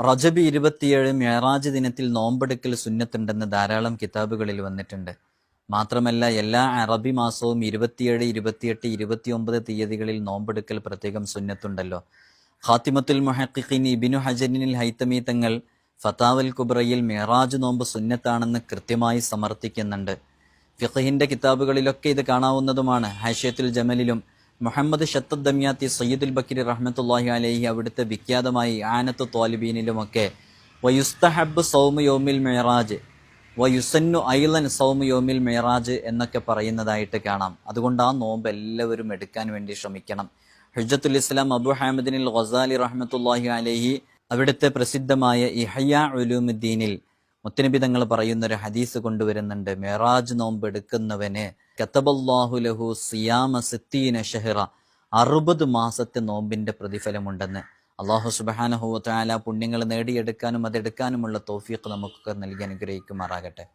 റജബ് 27 മിഅ്റാജ് ദിനത്തിൽ നോമ്പെടുക്കൽ സുന്നത്തുണ്ടെന്ന് ധാരാളം കിതാബുകളിൽ വന്നിട്ടുണ്ട്. മാത്രമല്ല എല്ലാ അറബി മാസവും 27, 28, 29 തീയതികളിൽ നോമ്പെടുക്കൽ പ്രത്യേകം സുന്നത്തുണ്ടല്ലോ. ഖാത്തിമത്തുൽ മുഹഖിഖീൻ ഇബ്നു ഹജറിൽ ഹൈതമി തങ്ങൾ ഫതാവൽ കുബ്രയിൽ മിഅ്റാജ് നോമ്പ് സുന്നത്താണെന്ന് കൃത്യമായി സമർത്ഥിക്കുന്നുണ്ട്. ഫിഖഹിന്റെ കിതാബുകളിലൊക്കെ ഇത് കാണാവുന്നതുമാണ്. ഹാഷിയത്തുൽ ജമലിലും മുഹമ്മദ് ഷത്തദ് ദമ്യാത്തി സയ്യിദുൽ ബക്കരി റഹ്മത്തുള്ളാഹി അലൈഹി അവിടുത്തെ വിഖ്യാതമായി ആനത്തു ത്വാലിബീനിലുമൊക്കെ വയുസ്തഹബ്ബ് സൗമു യൗമിൽ മിഅ്റാജ് വയുസന്നു ഐലൻ സൗമു യൗമിൽ മിഅ്റാജ് എന്നൊക്കെ പറയുന്നതായിട്ട് കാണാം. അതുകൊണ്ട് ആ നോമ്പ് എല്ലാവരും എടുക്കാൻ വേണ്ടി ശ്രമിക്കണം. ഹുജ്ജത്തുൽ ഇസ്ലാം അബു ഹാമിദിനിൽ ഗസാലി റഹ്മത്തുള്ളാഹി അലൈഹി അവിടുത്തെ പ്രസിദ്ധമായ ഇഹ്യാ ഉലൂമുദ്ദീനിൽ മുത്തനബി തങ്ങൾ പറയുന്നൊരു ഹദീസ് കൊണ്ടുവരുന്നുണ്ട്. മിഅ്റാജ് നോമ്പ് എടുക്കുന്നവന് കതബല്ലാഹു ലഹു സിയാമ 60 ശഹ്റ 60 മാസത്തെ നോമ്പിന്റെ പ്രതിഫലമുണ്ടെന്ന്. അല്ലാഹു സുബ്ഹാനഹു വ തആല പുണ്യങ്ങൾ നേടിയെടുക്കാനും അതെടുക്കാനുമുള്ള തൗഫീഖ് നമുക്കൊക്കെ നൽകി അനുഗ്രഹിക്കുമാറാകട്ടെ.